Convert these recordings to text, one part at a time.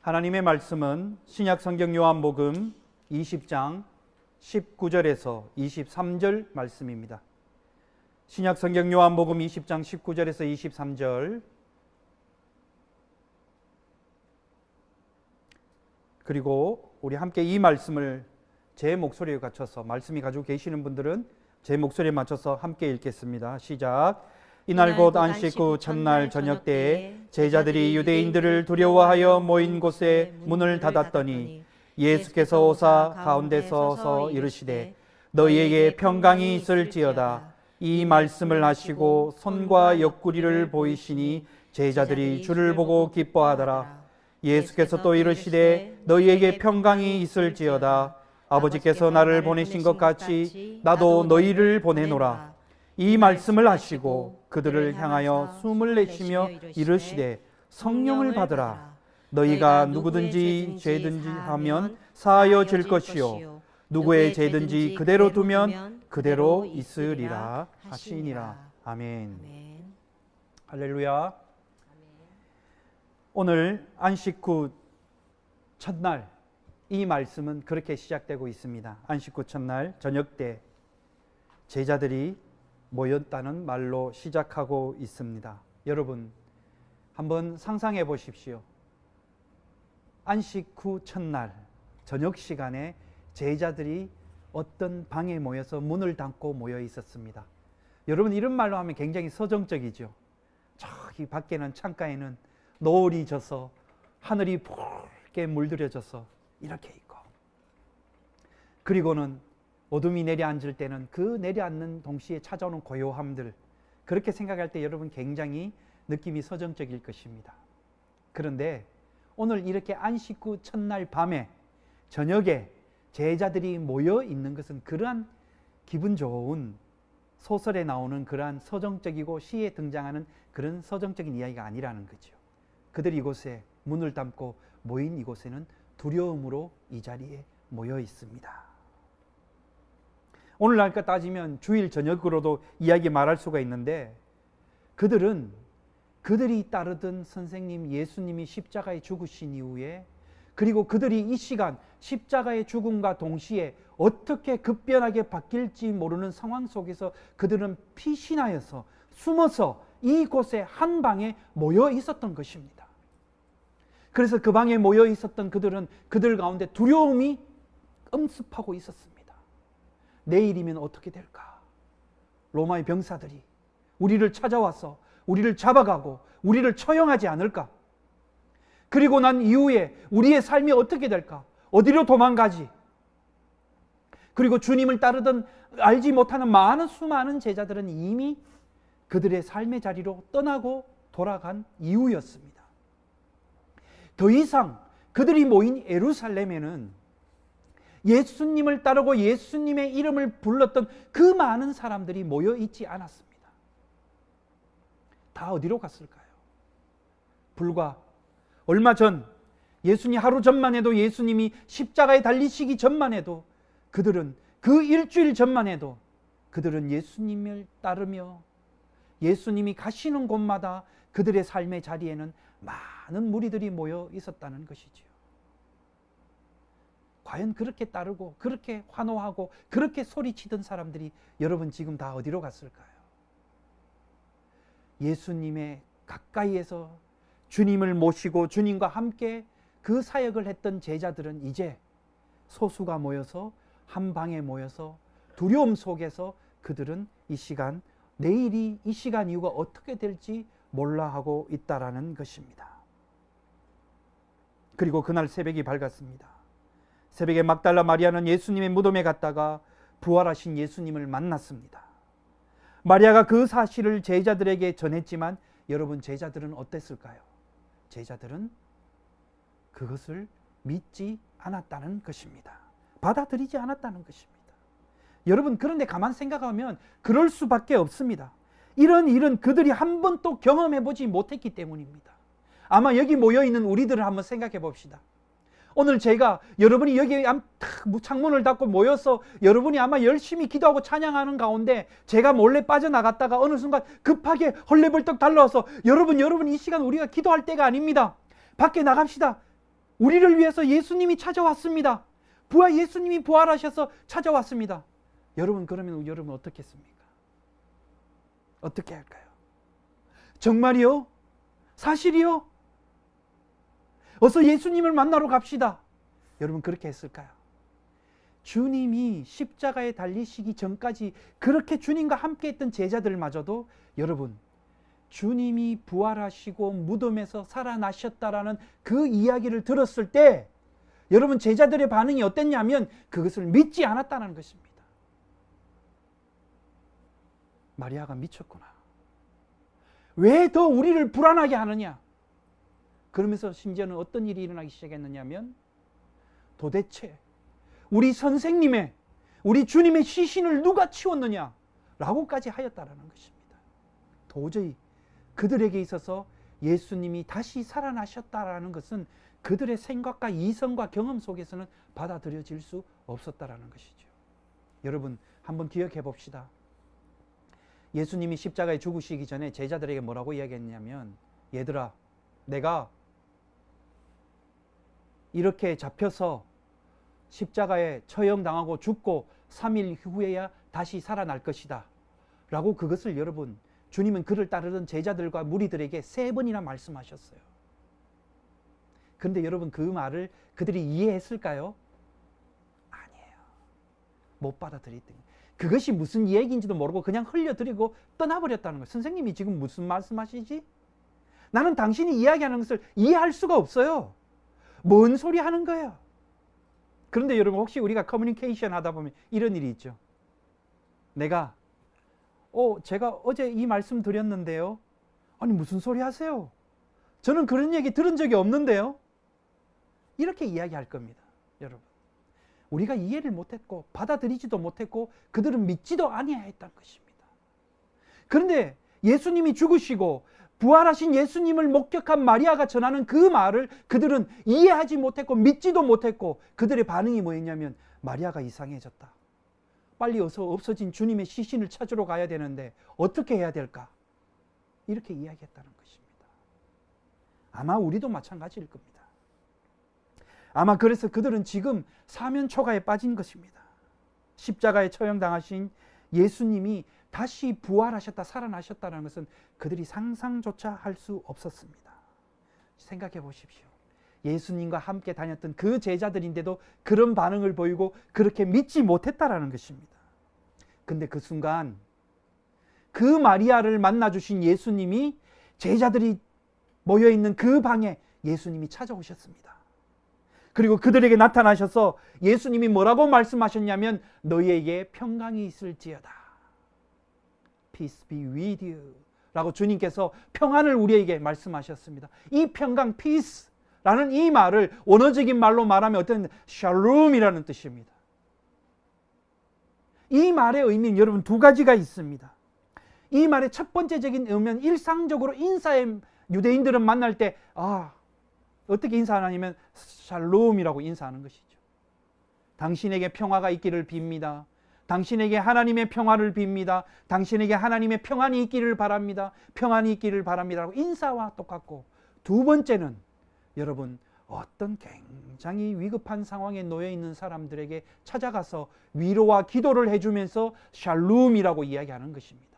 하나님의 말씀은 신약성경 요한복음 20장 19절에서 23절 말씀입니다. 신약성경 요한복음 20장 19절에서 23절, 그리고 우리 함께 이 말씀을 제 목소리에 맞춰서, 말씀이 가지고 계시는 분들은 제 목소리에 맞춰서 함께 읽겠습니다. 시작. 이날 곧 안식 후 첫날 저녁 때에 제자들이 유대인들을 두려워하여 모인 곳에 문을 닫았더니 예수께서 오사 가운데 서서 이르시되 너희에게 평강이 있을지어다. 이 말씀을 하시고 손과 옆구리를 보이시니 제자들이 주를 보고 기뻐하더라. 예수께서 또 이르시되 너희에게 평강이 있을지어다. 아버지께서 나를 보내신 것 같이 나도 너희를 보내노라. 이 말씀을 하시고 그들을 향하여 숨을 내쉬며 이르시되 성령을 받으라. 너희가 누구든지 죄든지 하면 사하여질 것이요 누구의 죄든지 그대로 두면 그대로 있으리라 하시니라. 아멘. 할렐루야. 오늘 안식 후 첫날, 이 말씀은 그렇게 시작되고 있습니다. 안식 후 첫날 저녁 때 제자들이 모였다는 말로 시작하고 있습니다. 여러분, 한번 상상해 보십시오. 안식 후 첫날 저녁 시간에 제자들이 어떤 방에 모여서 문을 닫고 모여 있었습니다. 여러분, 이런 말로 하면 굉장히 서정적이죠. 저기 밖에는 창가에는 노을이 져서 하늘이 붉게 물들여져서 이렇게 있고, 그리고는 어둠이 내려앉을 때는 그 내려앉는 동시에 찾아오는 고요함들, 그렇게 생각할 때 여러분 굉장히 느낌이 서정적일 것입니다. 그런데 오늘 이렇게 안식 후 첫날 밤에 저녁에 제자들이 모여 있는 것은 그러한 기분 좋은 소설에 나오는 그러한 서정적이고 시에 등장하는 그런 서정적인 이야기가 아니라는 거죠. 그들이 이곳에 문을 닫고 모인 이곳에는 두려움으로 이 자리에 모여 있습니다. 오늘날까 따지면 주일 저녁으로도 이야기 말할 수가 있는데, 그들이 따르던 선생님 예수님이 십자가에 죽으신 이후에, 그리고 그들이 이 시간 십자가의 죽음과 동시에 어떻게 급변하게 바뀔지 모르는 상황 속에서 그들은 피신하여서 숨어서 이곳에 한 방에 모여 있었던 것입니다. 그래서 그 방에 모여 있었던 그들은 그들 가운데 두려움이 엄습하고 있었습니다. 내일이면 어떻게 될까? 로마의 병사들이 우리를 찾아와서 우리를 잡아가고 우리를 처형하지 않을까? 그리고 난 이후에 우리의 삶이 어떻게 될까? 어디로 도망가지? 그리고 주님을 따르던 알지 못하는 수많은 제자들은 이미 그들의 삶의 자리로 떠나고 돌아간 이후였습니다. 더 이상 그들이 모인 예루살렘에는 예수님을 따르고 예수님의 이름을 불렀던 그 많은 사람들이 모여 있지 않았습니다. 다 어디로 갔을까요? 불과 얼마 전, 예수님 하루 전만 해도, 예수님이 십자가에 달리시기 전만 해도, 그들은 그 일주일 전만 해도 그들은 예수님을 따르며 예수님이 가시는 곳마다 그들의 삶의 자리에는 많은 무리들이 모여 있었다는 것이지요. 과연 그렇게 따르고 그렇게 환호하고 그렇게 소리치던 사람들이 여러분 지금 다 어디로 갔을까요? 예수님의 가까이에서 주님을 모시고 주님과 함께 그 사역을 했던 제자들은 이제 소수가 모여서 한 방에 모여서 두려움 속에서 그들은 이 시간, 내일이 이 시간 이후가 어떻게 될지 몰라 하고 있다라는 것입니다. 그리고 그날 새벽이 밝았습니다. 새벽에 막달라 마리아는 예수님의 무덤에 갔다가 부활하신 예수님을 만났습니다. 마리아가 그 사실을 제자들에게 전했지만 여러분, 제자들은 어땠을까요? 제자들은 그것을 믿지 않았다는 것입니다. 받아들이지 않았다는 것입니다. 여러분, 그런데 가만 생각하면 그럴 수밖에 없습니다. 이런 일은 그들이 한 번도 경험해보지 못했기 때문입니다. 아마 여기 모여있는 우리들을 한번 생각해 봅시다. 오늘 제가 여러분이 여기 창문을 닫고 모여서 여러분이 아마 열심히 기도하고 찬양하는 가운데 제가 몰래 빠져나갔다가 어느 순간 급하게 헐레벌떡 달려와서 여러분 이 시간 우리가 기도할 때가 아닙니다. 밖에 나갑시다. 우리를 위해서 예수님이 찾아왔습니다. 예수님이 부활하셔서 찾아왔습니다. 여러분, 그러면 여러분 어떻게 했습니까? 어떻게 할까요? 정말이요? 사실이요? 어서 예수님을 만나러 갑시다. 여러분, 그렇게 했을까요? 주님이 십자가에 달리시기 전까지 그렇게 주님과 함께 했던 제자들마저도 여러분, 주님이 부활하시고 무덤에서 살아나셨다라는 그 이야기를 들었을 때 여러분, 제자들의 반응이 어땠냐면 그것을 믿지 않았다는 것입니다. 마리아가 미쳤구나. 왜 더 우리를 불안하게 하느냐? 그러면서 심지어는 어떤 일이 일어나기 시작했느냐면 도대체 우리 선생님의, 우리 주님의 시신을 누가 치웠느냐? 라고까지 하였다라는 것입니다. 도저히 그들에게 있어서 예수님이 다시 살아나셨다라는 것은 그들의 생각과 이성과 경험 속에서는 받아들여질 수 없었다라는 것이죠. 여러분, 한번 기억해 봅시다. 예수님이 십자가에 죽으시기 전에 제자들에게 뭐라고 이야기했냐면, 얘들아, 내가 이렇게 잡혀서 십자가에 처형당하고 죽고 3일 후에야 다시 살아날 것이다 라고 그것을 여러분, 주님은 그를 따르던 제자들과 무리들에게 3번이나 말씀하셨어요. 그런데 여러분, 그 말을 그들이 이해했을까요? 아니에요. 못 받아들였더니 그것이 무슨 얘기인지도 모르고 그냥 흘려드리고 떠나버렸다는 거예요. 선생님이 지금 무슨 말씀하시지? 나는 당신이 이야기하는 것을 이해할 수가 없어요. 뭔 소리 하는 거예요? 그런데 여러분, 혹시 우리가 커뮤니케이션 하다 보면 이런 일이 있죠. 제가 어제 이 말씀 드렸는데요. 아니, 무슨 소리 하세요? 저는 그런 얘기 들은 적이 없는데요. 이렇게 이야기할 겁니다. 여러분, 우리가 이해를 못했고 받아들이지도 못했고 그들은 믿지도 아니했던 것입니다. 그런데 예수님이 죽으시고 부활하신 예수님을 목격한 마리아가 전하는 그 말을 그들은 이해하지 못했고 믿지도 못했고, 그들의 반응이 뭐였냐면 마리아가 이상해졌다. 빨리 어서 없어진 주님의 시신을 찾으러 가야 되는데 어떻게 해야 될까? 이렇게 이야기했다는 것입니다. 아마 우리도 마찬가지일 겁니다. 아마 그래서 그들은 지금 사면초가에 빠진 것입니다. 십자가에 처형당하신 예수님이 다시 부활하셨다, 살아나셨다는 것은 그들이 상상조차 할 수 없었습니다. 생각해 보십시오. 예수님과 함께 다녔던 그 제자들인데도 그런 반응을 보이고 그렇게 믿지 못했다라는 것입니다. 근데 그 순간 그 마리아를 만나주신 예수님이 제자들이 모여있는 그 방에 예수님이 찾아오셨습니다. 그리고 그들에게 나타나셔서 예수님이 뭐라고 말씀하셨냐면, 너희에게 평강이 있을지어다. Peace be with you 라고 주님께서 평안을 우리에게 말씀하셨습니다. 이 평강, peace 라는 이 말을 원어적인 말로 말하면 어떤 샬롬이라는 뜻입니다. 이 말의 의미는 여러분 2가지가 있습니다. 이 말의 첫 번째적인 의미는 일상적으로 유대인들은 만날 때 어떻게 인사하냐면 샬롬이라고 인사하는 것이죠. 당신에게 평화가 있기를 빕니다. 당신에게 하나님의 평화를 빕니다. 당신에게 하나님의 평안이 있기를 바랍니다. 평안이 있기를 바랍니다 라고 인사와 똑같고, 2번째는 여러분, 어떤 굉장히 위급한 상황에 놓여 있는 사람들에게 찾아가서 위로와 기도를 해주면서 샬롬이라고 이야기하는 것입니다.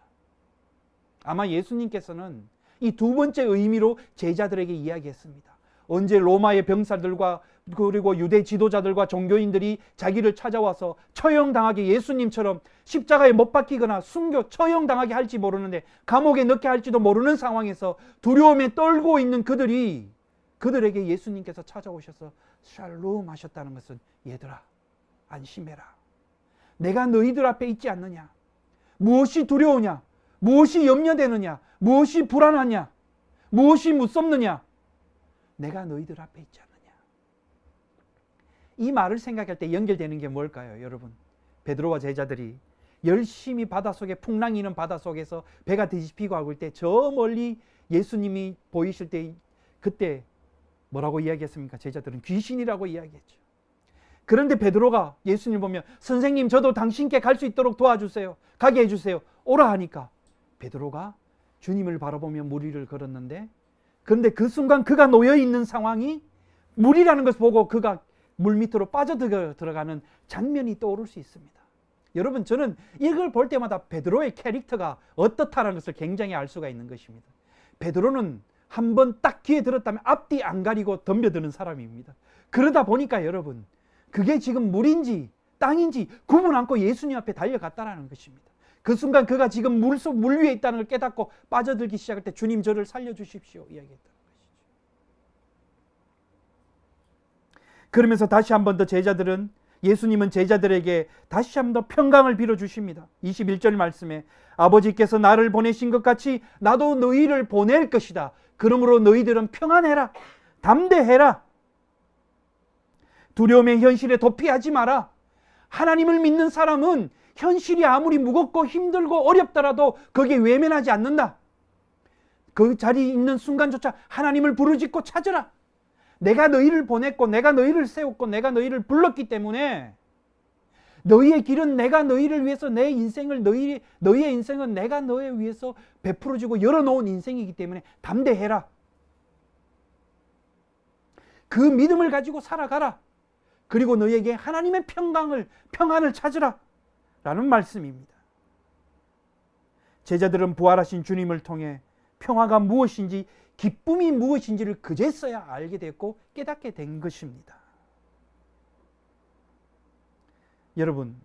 아마 예수님께서는 이 2번째 의미로 제자들에게 이야기했습니다. 언제 로마의 병사들과 그리고 유대 지도자들과 종교인들이 자기를 찾아와서 처형당하게, 예수님처럼 십자가에 못 박히거나 처형당하게 할지 모르는데 감옥에 넣게 할지도 모르는 상황에서 두려움에 떨고 있는 그들에게 예수님께서 찾아오셔서 샬롬 하셨다는 것은, 얘들아 안심해라. 내가 너희들 앞에 있지 않느냐? 무엇이 두려우냐? 무엇이 염려되느냐? 무엇이 불안하냐? 무엇이 무섭느냐? 내가 너희들 앞에 있지 않느냐? 이 말을 생각할 때 연결되는 게 뭘까요? 여러분, 베드로와 제자들이 열심히 바닷속에, 풍랑이는 바닷속에서 배가 뒤집히고 하고 있을 때 저 멀리 예수님이 보이실 때 그때 뭐라고 이야기했습니까? 제자들은 귀신이라고 이야기했죠. 그런데 베드로가 예수님 보면, 선생님 저도 당신께 갈 수 있도록 도와주세요. 가게 해주세요. 오라 하니까 베드로가 주님을 바라보며 무리를 걸었는데, 그런데 그 순간 그가 놓여있는 상황이 물이라는 것을 보고 그가 물 밑으로 빠져들어가는 장면이 떠오를 수 있습니다. 여러분, 저는 이걸 볼 때마다 베드로의 캐릭터가 어떻다는 것을 굉장히 알 수가 있는 것입니다. 베드로는 한번 딱 기회 들었다면 앞뒤 안 가리고 덤벼드는 사람입니다. 그러다 보니까 여러분, 그게 지금 물인지 땅인지 구분 않고 예수님 앞에 달려갔다는 것입니다. 그 순간 그가 지금 물 위에 있다는 걸 깨닫고 빠져들기 시작할 때 주님 저를 살려주십시오 이야기했다는 것이죠. 그러면서 다시 한 번 더 예수님은 제자들에게 다시 한 번 더 평강을 빌어주십니다. 21절 말씀에 아버지께서 나를 보내신 것 같이 나도 너희를 보낼 것이다. 그러므로 너희들은 평안해라. 담대해라. 두려움의 현실에 도피하지 마라. 하나님을 믿는 사람은 현실이 아무리 무겁고 힘들고 어렵더라도 거기에 외면하지 않는다. 그 자리에 있는 순간조차 하나님을 부르짖고 찾으라. 내가 너희를 보냈고 내가 너희를 세웠고 내가 너희를 불렀기 때문에 너희의 길은 내가 너희를 위해서 내 인생을 너희의 인생은 내가 너에 위해서 베풀어주고 열어놓은 인생이기 때문에 담대해라. 그 믿음을 가지고 살아가라. 그리고 너희에게 하나님의 평안을 찾으라 라는 말씀입니다. 제자들은 부활하신 주님을 통해 평화가 무엇인지 기쁨이 무엇인지를 그제서야 알게 됐고 깨닫게 된 것입니다. 여러분,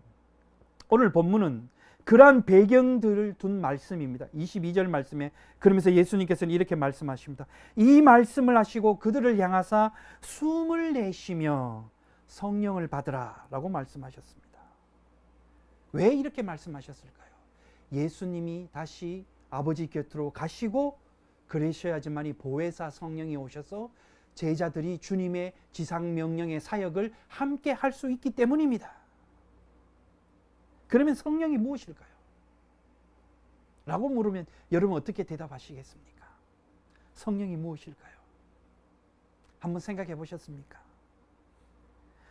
오늘 본문은 그러한 배경들을 둔 말씀입니다. 22절 말씀에 그러면서 예수님께서는 이렇게 말씀하십니다. 이 말씀을 하시고 그들을 향하사 숨을 내쉬며 성령을 받으라 라고 말씀하셨습니다. 왜 이렇게 말씀하셨을까요? 예수님이 다시 아버지 곁으로 가시고 그러셔야지만이 보혜사 성령이 오셔서 제자들이 주님의 지상명령의 사역을 함께 할 수 있기 때문입니다. 그러면 성령이 무엇일까요? 라고 물으면 여러분 어떻게 대답하시겠습니까? 성령이 무엇일까요? 한번 생각해 보셨습니까?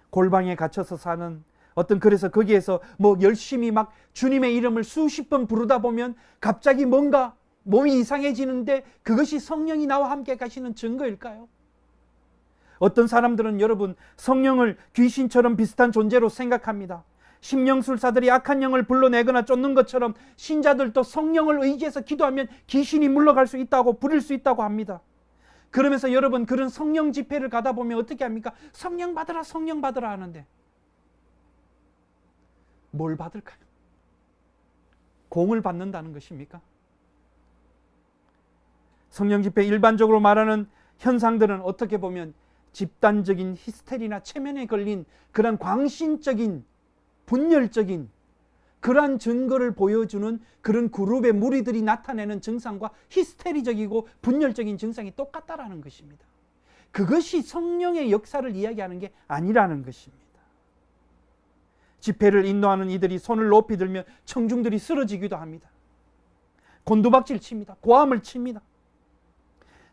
골방에 갇혀서 사는 그래서 거기에서 열심히 막 주님의 이름을 수십 번 부르다 보면 갑자기 뭔가 몸이 이상해지는데 그것이 성령이 나와 함께 가시는 증거일까요? 어떤 사람들은 여러분 성령을 귀신처럼 비슷한 존재로 생각합니다. 심령술사들이 악한 영을 불러내거나 쫓는 것처럼 신자들도 성령을 의지해서 기도하면 귀신이 물러갈 수 있다고 부릴 수 있다고 합니다. 그러면서 여러분 그런 성령 집회를 가다 보면 어떻게 합니까? 성령 받으라 성령 받으라 하는데 뭘 받을까요? 공을 받는다는 것입니까? 성령 집회 일반적으로 말하는 현상들은 어떻게 보면 집단적인 히스테리나 체면에 걸린 그런 광신적인 분열적인 그러한 증거를 보여주는 그런 그룹의 무리들이 나타내는 증상과 히스테리적이고 분열적인 증상이 똑같다라는 것입니다. 그것이 성령의 역사를 이야기하는 게 아니라는 것입니다. 집회를 인도하는 이들이 손을 높이 들면 청중들이 쓰러지기도 합니다. 곤두박질 칩니다. 고함을 칩니다.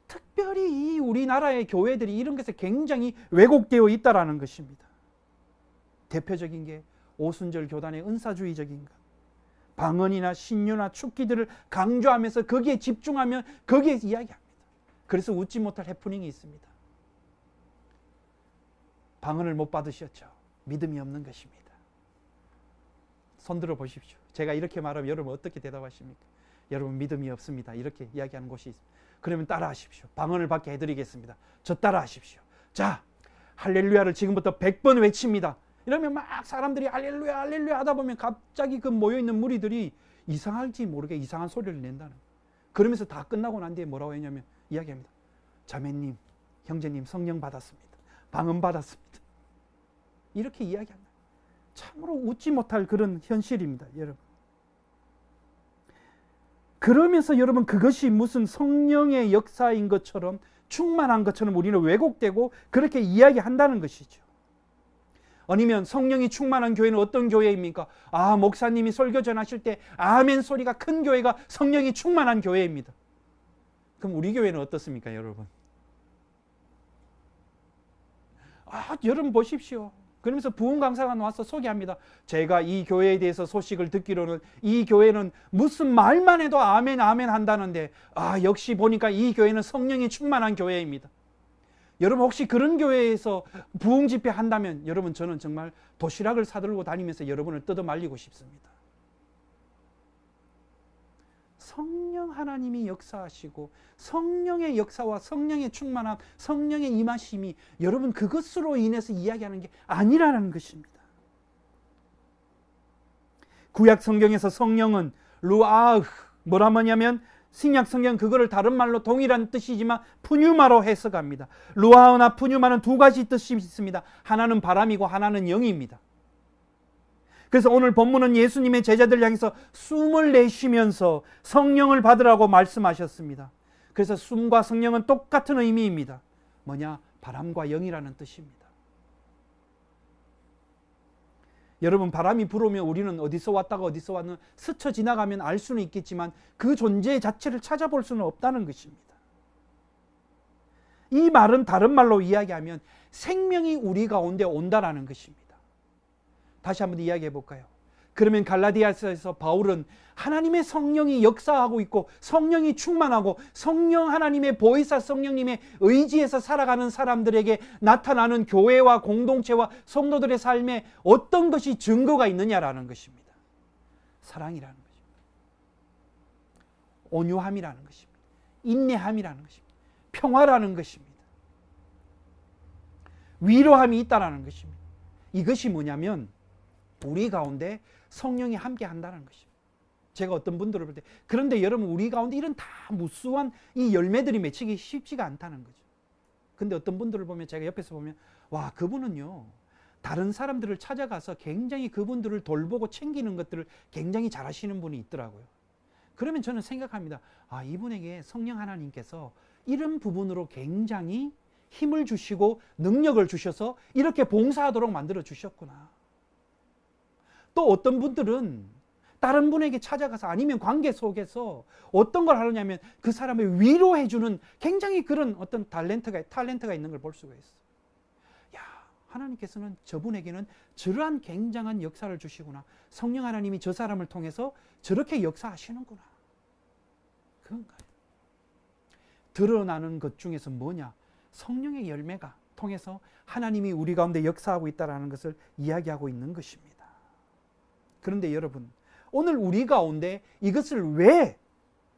특별히 이 우리나라의 교회들이 이런 것에 굉장히 왜곡되어 있다는 것입니다. 대표적인 게 오순절 교단의 은사주의적인 것, 방언이나 신유나 축기들을 강조하면서 거기에 집중하면 거기에 이야기합니다. 그래서 웃지 못할 해프닝이 있습니다. 방언을 못 받으셨죠? 믿음이 없는 것입니다. 손 들어 보십시오. 제가 이렇게 말하면 여러분 어떻게 대답하십니까? 여러분 믿음이 없습니다. 이렇게 이야기하는 곳이 있습니다. 그러면 따라 하십시오. 방언을 받게 해드리겠습니다. 저 따라 하십시오. 자, 할렐루야를 지금부터 100번 외칩니다. 이러면 막 사람들이 할렐루야 할렐루야 하다 보면 갑자기 그 모여있는 무리들이 이상할지 모르게 이상한 소리를 낸다는 거예요. 그러면서 다 끝나고 난 뒤에 뭐라고 했냐면 이야기합니다. 자매님, 형제님 성령 받았습니다. 방언 받았습니다. 이렇게 이야기합니다. 참으로 웃지 못할 그런 현실입니다. 여러분. 그러면서 여러분 그것이 무슨 성령의 역사인 것처럼 충만한 것처럼 우리는 왜곡되고 그렇게 이야기한다는 것이죠. 아니면 성령이 충만한 교회는 어떤 교회입니까? 아, 목사님이 설교 전하실 때 아멘 소리가 큰 교회가 성령이 충만한 교회입니다. 그럼 우리 교회는 어떻습니까, 여러분? 아, 여러분 보십시오. 그러면서 부흥 강사가 나와서 소개합니다. 제가 이 교회에 대해서 소식을 듣기로는 이 교회는 무슨 말만 해도 아멘 아멘 한다는데 아, 역시 보니까 이 교회는 성령이 충만한 교회입니다. 여러분 혹시 그런 교회에서 부흥 집회 한다면 여러분 저는 정말 도시락을 사들고 다니면서 여러분을 뜯어 말리고 싶습니다. 성령 하나님이 역사하시고 성령의 역사와 성령의 충만함, 성령의 임하심이 여러분 그것으로 인해서 이야기하는 게 아니라는 것입니다. 구약 성경에서 성령은 루아흐 뭐라 하냐면 신약 성경 그거를 다른 말로 동일한 뜻이지만 푸뉴마로 해석합니다. 루아흐나 푸뉴마는 두 가지 뜻이 있습니다. 하나는 바람이고 하나는 영입니다. 그래서 오늘 본문은 예수님의 제자들 향해서 숨을 내쉬면서 성령을 받으라고 말씀하셨습니다. 그래서 숨과 성령은 똑같은 의미입니다. 뭐냐? 바람과 영이라는 뜻입니다. 여러분 바람이 불으면 우리는 어디서 왔다가 어디서 왔는 스쳐 지나가면 알 수는 있겠지만 그 존재 자체를 찾아볼 수는 없다는 것입니다. 이 말은 다른 말로 이야기하면 생명이 우리 가운데 온다라는 것입니다. 다시 한번 이야기해 볼까요? 그러면 갈라디아서에서 바울은 하나님의 성령이 역사하고 있고 성령이 충만하고 성령 하나님의 보혜사 성령님의 의지에서 살아가는 사람들에게 나타나는 교회와 공동체와 성도들의 삶에 어떤 것이 증거가 있느냐라는 것입니다. 사랑이라는 것입니다. 온유함이라는 것입니다. 인내함이라는 것입니다. 평화라는 것입니다. 위로함이 있다라는 것입니다. 이것이 뭐냐면 우리 가운데 성령이 함께 한다는 것입니다. 제가 어떤 분들을 볼 때 그런데 여러분 우리 가운데 이런 다 무수한 이 열매들이 맺히기 쉽지가 않다는 거죠. 근데 어떤 분들을 보면 제가 옆에서 보면 와 그분은요 다른 사람들을 찾아가서 굉장히 그분들을 돌보고 챙기는 것들을 굉장히 잘하시는 분이 있더라고요. 그러면 저는 생각합니다. 아 이분에게 성령 하나님께서 이런 부분으로 굉장히 힘을 주시고 능력을 주셔서 이렇게 봉사하도록 만들어 주셨구나. 또 어떤 분들은 다른 분에게 찾아가서 아니면 관계 속에서 어떤 걸 하느냐면 그 사람을 위로해주는 굉장히 그런 어떤 탤런트가 있는 걸 볼 수가 있어. 야, 하나님께서는 저분에게는 저러한 굉장한 역사를 주시구나. 성령 하나님이 저 사람을 통해서 저렇게 역사하시는구나. 그건가요? 드러나는 것 중에서 뭐냐? 성령의 열매가 통해서 하나님이 우리 가운데 역사하고 있다는 것을 이야기하고 있는 것입니다. 그런데 여러분 오늘 우리 가운데 이것을 왜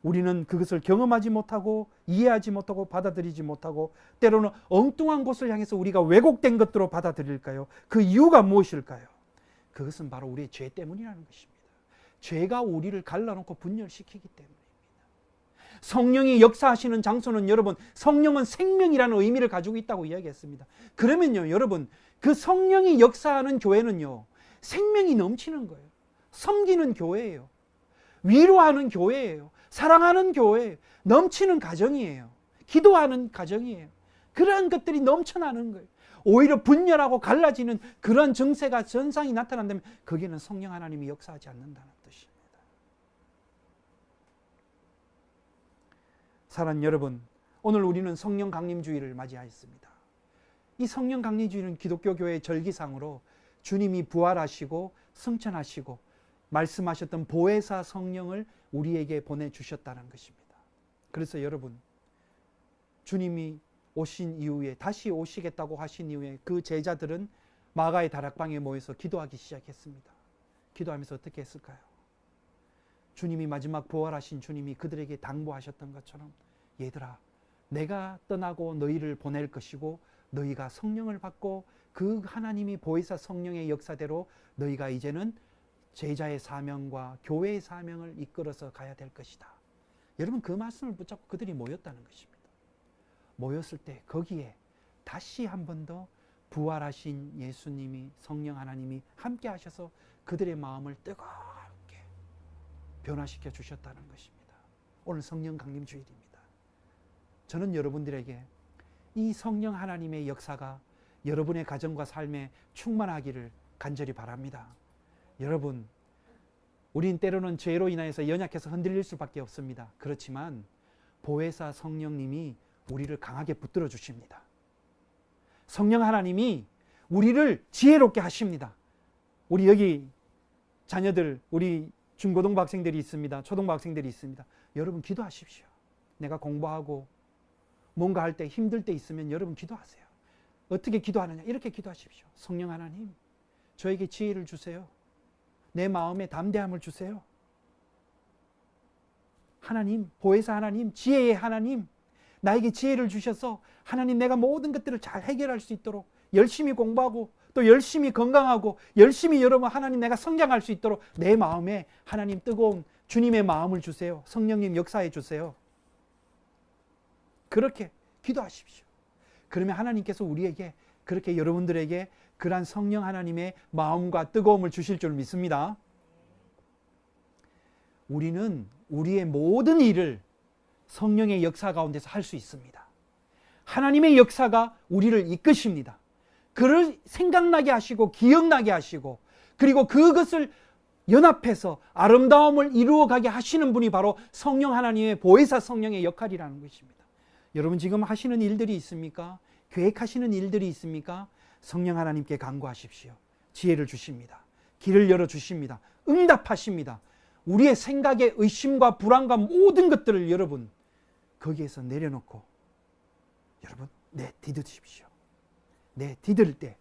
우리는 그것을 경험하지 못하고 이해하지 못하고 받아들이지 못하고 때로는 엉뚱한 곳을 향해서 우리가 왜곡된 것들로 받아들일까요? 그 이유가 무엇일까요? 그것은 바로 우리의 죄 때문이라는 것입니다. 죄가 우리를 갈라놓고 분열시키기 때문입니다. 성령이 역사하시는 장소는 여러분 성령은 생명이라는 의미를 가지고 있다고 이야기했습니다. 그러면요 여러분 그 성령이 역사하는 교회는요 생명이 넘치는 거예요. 섬기는 교회예요. 위로하는 교회예요. 사랑하는 교회예요. 넘치는 가정이에요. 기도하는 가정이에요. 그러한 것들이 넘쳐나는 거예요. 오히려 분열하고 갈라지는 그런 정세가 전상이 나타난다면 거기는 성령 하나님이 역사하지 않는다는 뜻입니다. 사랑하는 여러분, 오늘 우리는 성령 강림주의를 맞이하였습니다. 이 성령 강림주의는 기독교 교회의 절기상으로 주님이 부활하시고 승천하시고 말씀하셨던 보혜사 성령을 우리에게 보내주셨다는 것입니다. 그래서 여러분 주님이 오신 이후에 다시 오시겠다고 하신 이후에 그 제자들은 마가의 다락방에 모여서 기도하기 시작했습니다. 기도하면서 어떻게 했을까요? 주님이 마지막 부활하신 주님이 그들에게 당부하셨던 것처럼 얘들아 내가 떠나고 너희를 보낼 것이고 너희가 성령을 받고 그 하나님이 보혜사 성령의 역사대로 너희가 이제는 제자의 사명과 교회의 사명을 이끌어서 가야 될 것이다. 여러분 그 말씀을 붙잡고 그들이 모였다는 것입니다. 모였을 때 거기에 다시 한 번 더 부활하신 예수님이 성령 하나님이 함께 하셔서 그들의 마음을 뜨겁게 변화시켜 주셨다는 것입니다. 오늘 성령 강림 주일입니다. 저는 여러분들에게 이 성령 하나님의 역사가 여러분의 가정과 삶에 충만하기를 간절히 바랍니다. 여러분, 우린 때로는 죄로 인하여서 연약해서 흔들릴 수밖에 없습니다. 그렇지만 보혜사 성령님이 우리를 강하게 붙들어 주십니다. 성령 하나님이 우리를 지혜롭게 하십니다. 우리 여기 자녀들, 우리 중고등부 학생들이 있습니다. 초등부 학생들이 있습니다. 여러분 기도하십시오. 내가 공부하고 뭔가 할 때 힘들 때 있으면 여러분 기도하세요. 어떻게 기도하느냐? 이렇게 기도하십시오. 성령 하나님, 저에게 지혜를 주세요. 내 마음에 담대함을 주세요. 하나님, 보혜사 하나님, 지혜의 하나님, 나에게 지혜를 주셔서 하나님 내가 모든 것들을 잘 해결할 수 있도록 열심히 공부하고 또 열심히 건강하고 열심히 여러분 하나님 내가 성장할 수 있도록 내 마음에 하나님 뜨거운 주님의 마음을 주세요. 성령님 역사해 주세요. 그렇게 기도하십시오. 그러면 하나님께서 우리에게 그렇게 여러분들에게 그러한 성령 하나님의 마음과 뜨거움을 주실 줄 믿습니다. 우리는 우리의 모든 일을 성령의 역사 가운데서 할 수 있습니다. 하나님의 역사가 우리를 이끄십니다. 그를 생각나게 하시고 기억나게 하시고 그리고 그것을 연합해서 아름다움을 이루어가게 하시는 분이 바로 성령 하나님의 보혜사 성령의 역할이라는 것입니다. 여러분 지금 하시는 일들이 있습니까? 계획하시는 일들이 있습니까? 성령 하나님께 간구하십시오. 지혜를 주십니다. 길을 열어주십니다. 응답하십니다. 우리의 생각에 의심과 불안과 모든 것들을 여러분 거기에서 내려놓고 여러분 내디디십시오. 내디딜 때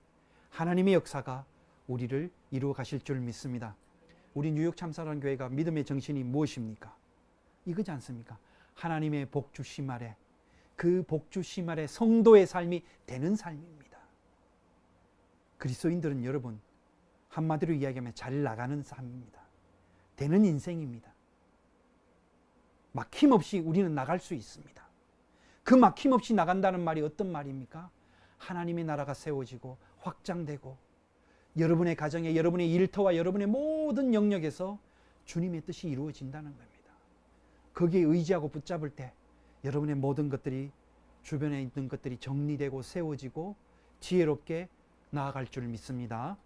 하나님의 역사가 우리를 이루어 가실 줄 믿습니다. 우리 뉴욕 참사랑 교회가 믿음의 정신이 무엇입니까? 이거지 않습니까? 하나님의 복주심 아래 그 복주심 아래 성도의 삶이 되는 삶입니다. 그리스도인들은 여러분 한마디로 이야기하면 잘 나가는 삶입니다. 되는 인생입니다. 막힘없이 우리는 나갈 수 있습니다. 그 막힘없이 나간다는 말이 어떤 말입니까? 하나님의 나라가 세워지고 확장되고 여러분의 가정에 여러분의 일터와 여러분의 모든 영역에서 주님의 뜻이 이루어진다는 겁니다. 거기에 의지하고 붙잡을 때 여러분의 모든 것들이 주변에 있는 것들이 정리되고 세워지고 지혜롭게 나아갈 줄 믿습니다.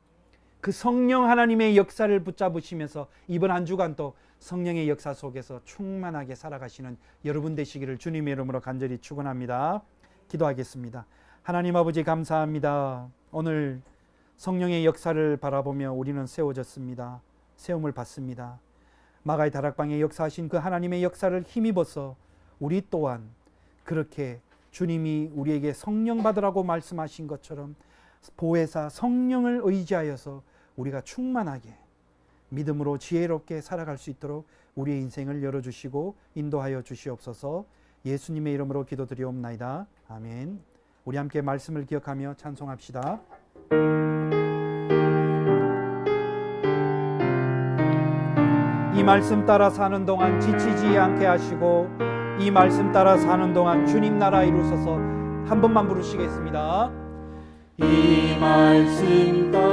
그 성령 하나님의 역사를 붙잡으시면서 이번 한 주간 또 성령의 역사 속에서 충만하게 살아가시는 여러분 되시기를 주님의 이름으로 간절히 축원합니다. 기도하겠습니다. 하나님 아버지 감사합니다. 오늘 성령의 역사를 바라보며 우리는 세워졌습니다. 세움을 받습니다. 마가의 다락방에 역사하신 그 하나님의 역사를 힘입어서 우리 또한 그렇게 주님이 우리에게 성령 받으라고 말씀하신 것처럼 보혜사 성령을 의지하여서 우리가 충만하게 믿음으로 지혜롭게 살아갈 수 있도록 우리의 인생을 열어주시고 인도하여 주시옵소서. 예수님의 이름으로 기도드리옵나이다. 아멘. 우리 함께 말씀을 기억하며 찬송합시다. 이 말씀 따라 사는 동안 지치지 않게 하시고 이 말씀 따라 사는 동안 주님 나라 이루소서. 한 번만 부르시겠습니다. 이 말씀 따라